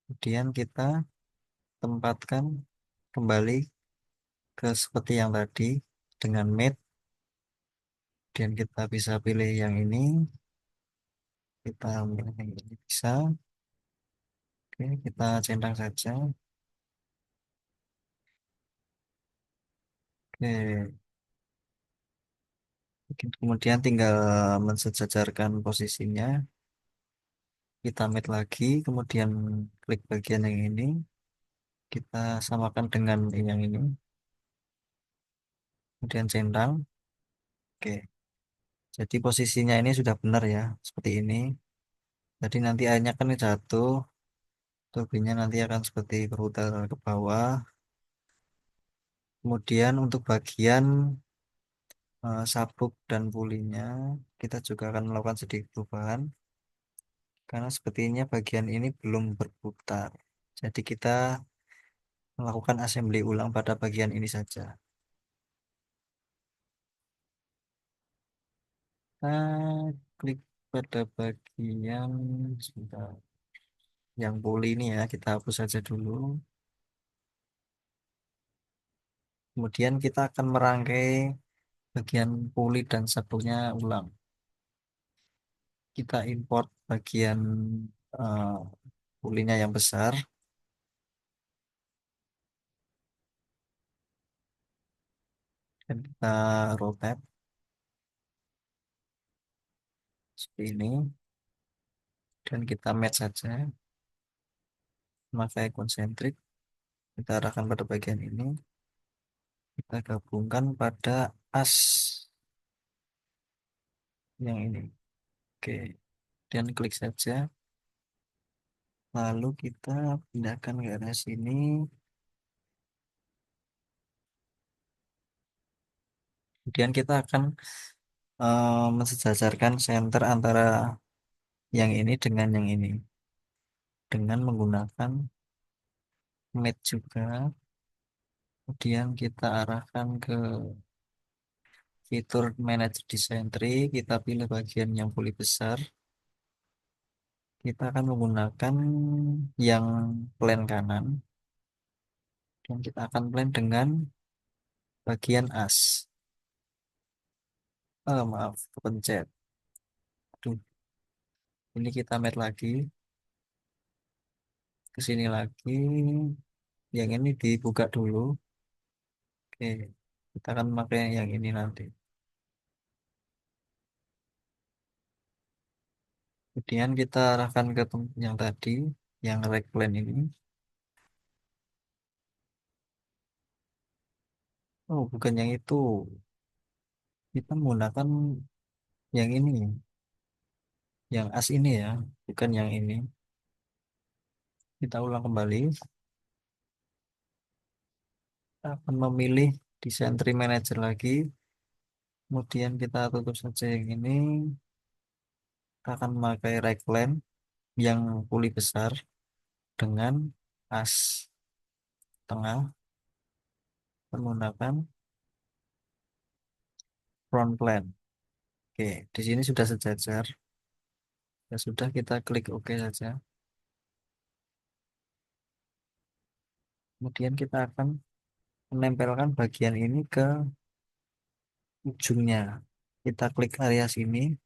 Kemudian kita tempatkan kembali ke seperti yang tadi dengan mate. Kemudian kita bisa pilih yang ini. Kita pilih yang ini bisa. Oke, kita centang saja. Oke. Kemudian tinggal mensejajarkan posisinya. Kita mate lagi, kemudian klik bagian yang ini. Kita samakan dengan yang ini. Kemudian centang. Oke. Jadi posisinya ini sudah benar ya, seperti ini. Jadi nanti airnya kan jatuh, turbinnya nanti akan seperti berputar ke bawah. Kemudian untuk bagian sabuk dan pulinya, kita juga akan melakukan sedikit perubahan. Karena sepertinya bagian ini belum berputar. Jadi kita melakukan assembly ulang pada bagian ini saja. Kita klik pada bagian sebentar, yang puli ini ya, kita hapus saja dulu. Kemudian kita akan merangkai bagian puli dan sabuknya ulang. Kita import bagian eh, pulinya yang besar dan kita rotate seperti ini dan kita match saja, memakai konsentrik. Kita arahkan pada bagian ini, kita gabungkan pada as yang ini. Oke, dan klik saja. Lalu kita pindahkan ke arah sini. Kemudian kita akan mensejajarkan center antara yang ini dengan yang ini dengan menggunakan mat juga. Kemudian kita arahkan ke fitur manage design tree. Kita pilih bagian yang puli besar. Kita akan menggunakan yang plan kanan dan kita akan plan dengan bagian as. Maaf, kepencet. Aduh, ini kita mat lagi ke sini lagi. Yang ini dibuka dulu. Oke, kita akan memakai yang ini nanti. Kemudian kita arahkan ke yang tadi, yang rect plan ini. Oh, bukan yang itu. Kita menggunakan yang ini, yang as ini ya, bukan yang ini. Kita ulang kembali. Kita akan memilih desain tree manager lagi. Kemudian kita tutup saja yang ini. Kita akan memakai right plan yang puli besar dengan as tengah menggunakan front plan. Oke, di sini sudah sejajar. Ya sudah, kita klik OK saja. Kemudian kita akan menempelkan bagian ini ke ujungnya. Kita klik area sini.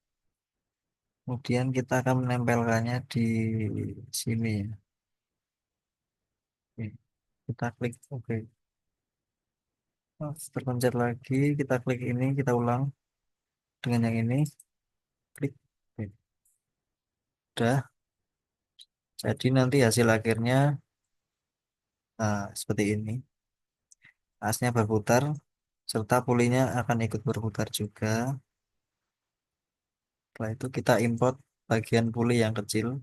Kemudian kita akan menempelkannya di sini. Oke, kita klik OK. Terpencet lagi, kita klik ini, kita ulang dengan yang ini. Klik. Oke. Udah. Jadi nanti hasil akhirnya seperti ini. Asnya berputar, serta pulinya akan ikut berputar juga. Setelah itu kita import bagian puli yang kecil.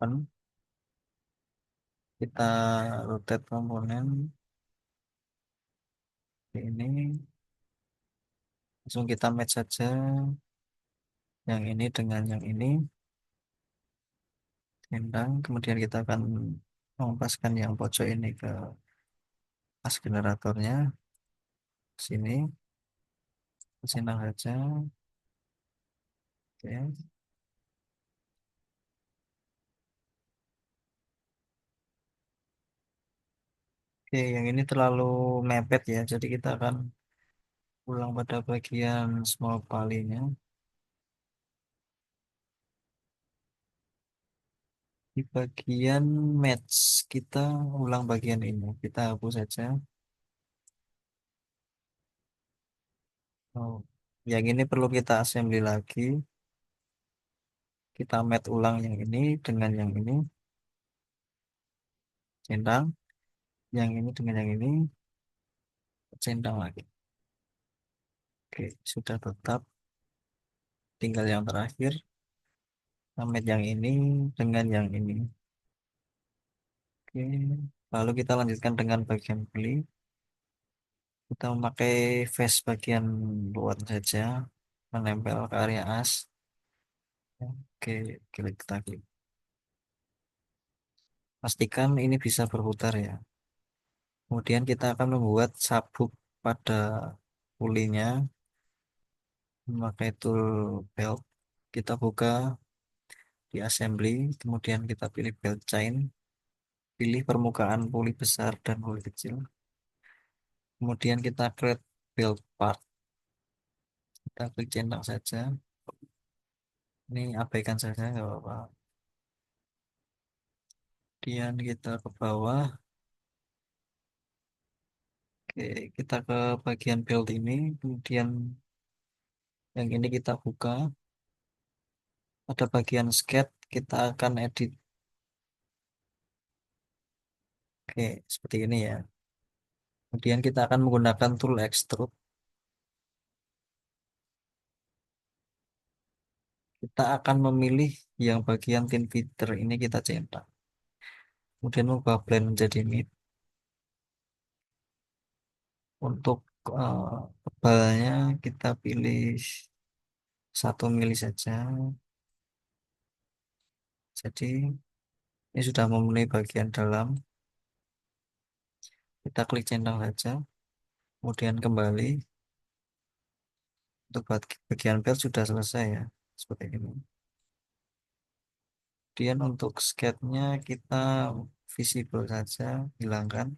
Kan kita rotate komponen. ini langsung kita match saja yang ini dengan yang ini, centang. Kemudian kita akan mengempaskan yang pojok ini ke as generatornya sini, centang saja. Oke. Oke, yang ini terlalu mepet ya, jadi kita akan ulang pada bagian small polynya. Di bagian match kita ulang bagian ini, kita hapus saja. Oh, yang ini perlu kita assembly lagi. Kita match ulang yang ini dengan yang ini, centang. Yang ini dengan yang ini, centang lagi. Oke, sudah tetap. Tinggal yang terakhir, kita match yang ini dengan yang ini. Oke, lalu kita lanjutkan dengan bagian beli. Kita memakai face bagian luar saja, menempel ke area as. Oke, kita klik. Pastikan ini bisa berputar ya. Kemudian kita akan membuat sabuk pada pulinya memakai tool belt. Kita buka di assembly, kemudian kita pilih belt chain, pilih permukaan puli besar dan puli kecil. Kemudian kita create belt part. Kita klik centang saja. Ini abaikan saja, nggak apa-apa. Kemudian kita ke bawah. Oke, kita ke bagian belt ini. Kemudian yang ini kita buka. Pada bagian sketch kita akan edit. Oke, seperti ini ya. Kemudian kita akan menggunakan tool extrude. Kita akan memilih yang bagian thin feeder ini kita centang. Kemudian mengubah blend menjadi mid. Untuk tebalnya kita pilih 1 mili saja. Jadi ini sudah memenuhi bagian dalam. Kita klik centang saja. Kemudian kembali. Untuk bagian belt sudah selesai ya. Seperti ini. Kemudian untuk sketnya kita visible saja, hilangkan.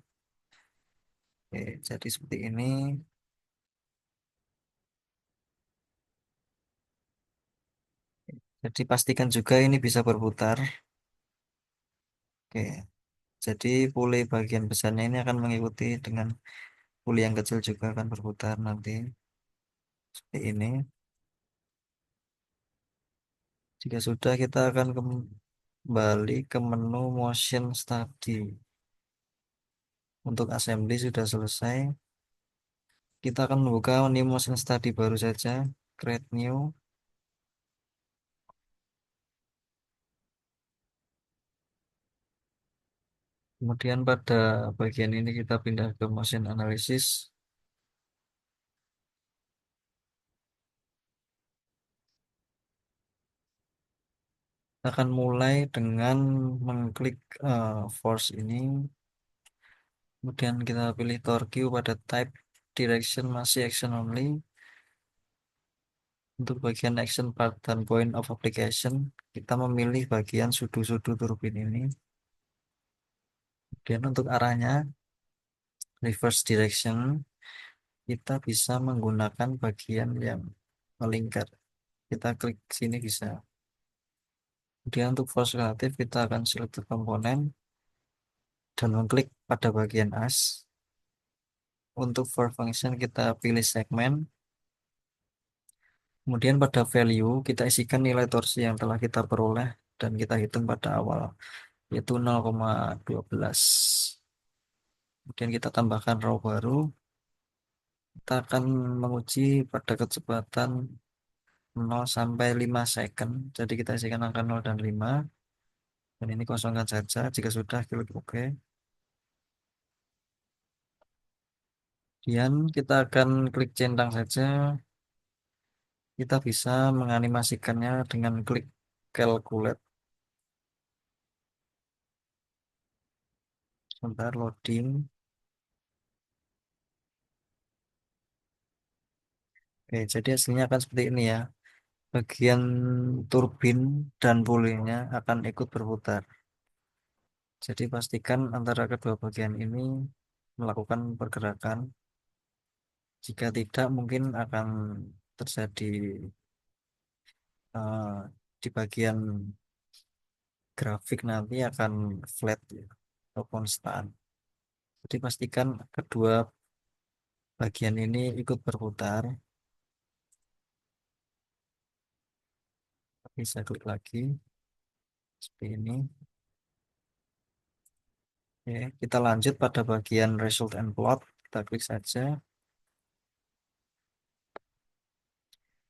Oke, jadi seperti ini. Jadi pastikan juga ini bisa berputar. Oke, jadi puli bagian besarnya ini akan mengikuti dengan puli yang kecil juga akan berputar nanti. Seperti ini. Jika sudah kita akan kembali ke menu motion study. Untuk assembly sudah selesai. Kita akan membuka new motion study baru saja. Create new. Kemudian pada bagian ini kita pindah ke motion analysis. Akan mulai dengan mengklik force ini. Kemudian kita pilih torque pada type direction masih action only. Untuk bagian action part dan point of application, kita memilih bagian sudu-sudu turbin ini. Kemudian untuk arahnya, reverse direction, kita bisa menggunakan bagian yang melingkar. Kita klik sini bisa. Kemudian untuk force relative, kita akan select komponen dan mengklik pada bagian as. Untuk for function, kita pilih segmen. Kemudian pada value, kita isikan nilai torsi yang telah kita peroleh dan kita hitung pada awal, yaitu 0,12. Kemudian kita tambahkan row baru. Kita akan menguji pada kecepatan 0 sampai 5 second. Jadi kita isikan angka 0 dan 5. Dan ini kosongkan saja. Jika sudah, klik OK. Kemudian kita akan klik centang saja. Kita bisa menganimasikannya dengan klik calculate. Sebentar loading. Oke, jadi hasilnya akan seperti ini ya. Bagian turbin dan pulingnya akan ikut berputar. Jadi pastikan antara kedua bagian ini melakukan pergerakan. Jika tidak, mungkin akan terjadi eh, di bagian grafik nanti akan flat ya, atau konstan. Jadi pastikan kedua bagian ini ikut berputar. Bisa klik lagi seperti ini. Oke, kita lanjut pada bagian result and plot. Kita klik saja.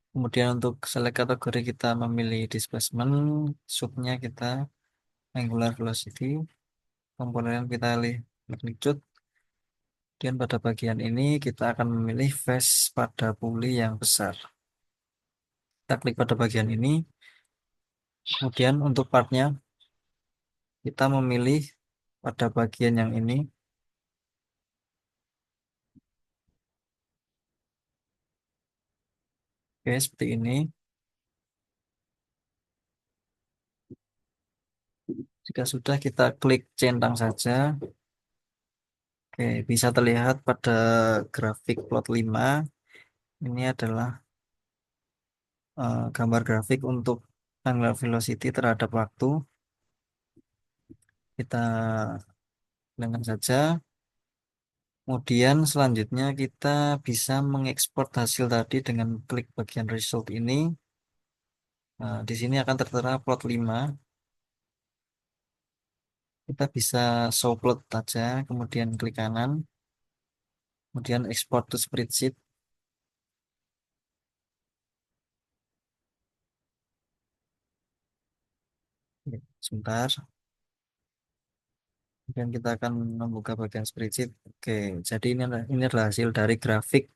Kemudian untuk select kategori kita memilih displacement, subnya kita angular velocity, komponen kita pilih magnitude. Kemudian pada bagian ini kita akan memilih phase pada puli yang besar. Kita klik pada bagian ini. Kemudian untuk partnya kita memilih pada bagian yang ini. Oke, seperti ini. Jika sudah kita klik centang saja. Oke, bisa terlihat pada grafik plot 5. Ini adalah gambar grafik untuk angular velocity terhadap waktu. Kita dengan saja. Kemudian selanjutnya kita bisa mengekspor hasil tadi dengan klik bagian result ini. Nah, di sini akan tertera plot 5. Kita bisa show plot saja, kemudian klik kanan, kemudian export to spreadsheet. Sebentar. Kemudian kita akan membuka bagian spreadsheet. Oke, jadi ini adalah hasil dari grafik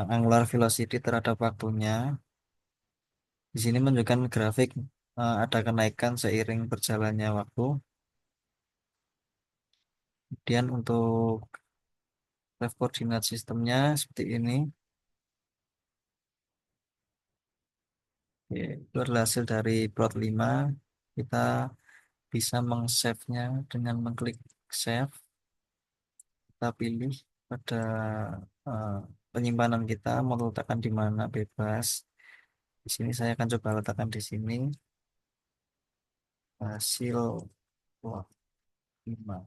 angular velocity terhadap waktunya. Di sini menunjukkan grafik ada kenaikan seiring berjalannya waktu. Kemudian untuk graf koordinat sistemnya seperti ini. Oke, itu adalah hasil dari plot 5. Kita bisa meng-save-nya dengan mengklik save. Kita pilih pada eh, penyimpanan kita mau letakkan di mana bebas. Di sini saya akan coba letakkan di sini hasil plot 5.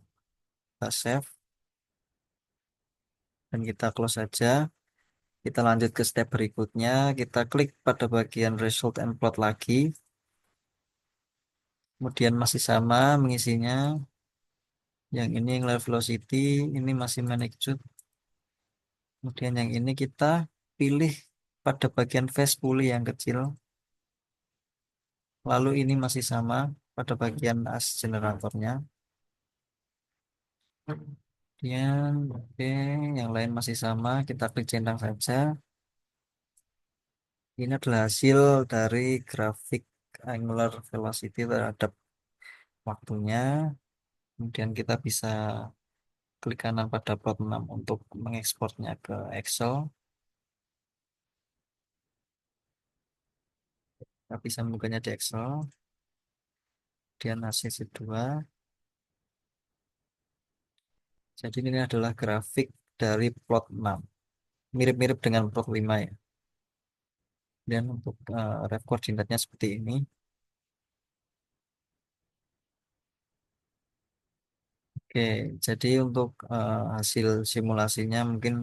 Kita save dan kita close saja. Kita lanjut ke step berikutnya. Kita klik pada bagian result and plot lagi. Kemudian masih sama mengisinya. Yang ini yang live velocity, ini masih magnitude. Kemudian yang ini kita pilih pada bagian phase pulley yang kecil. Lalu ini masih sama pada bagian as generatornya. Kemudian oke, yang lain masih sama. Kita klik centang saja. Ini adalah hasil dari grafik angular velocity terhadap waktunya. Kemudian kita bisa klik kanan pada plot 6 untuk mengekspornya ke Excel. Kita bisa membukanya di Excel. Kemudian AC2. Jadi ini adalah grafik dari plot 6. Mirip-mirip dengan plot 5 ya. Dan untuk ref koordinatnya seperti ini. Oke, jadi untuk hasil simulasinya mungkin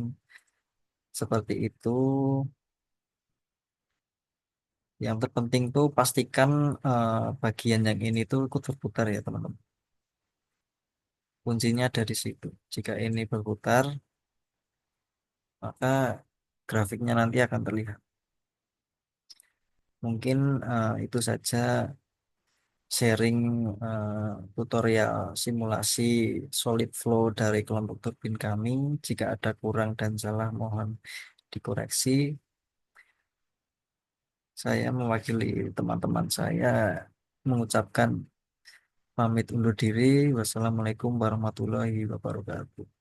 seperti itu. Yang terpenting tuh pastikan bagian yang ini tuh ikut berputar ya teman-teman. Kuncinya ada di situ. Jika ini berputar, maka grafiknya nanti akan terlihat. Mungkin itu saja sharing tutorial simulasi solid flow dari kelompok turbin kami. Jika ada kurang dan salah mohon dikoreksi. Saya mewakili teman-teman saya mengucapkan pamit undur diri. Wassalamualaikum warahmatullahi wabarakatuh.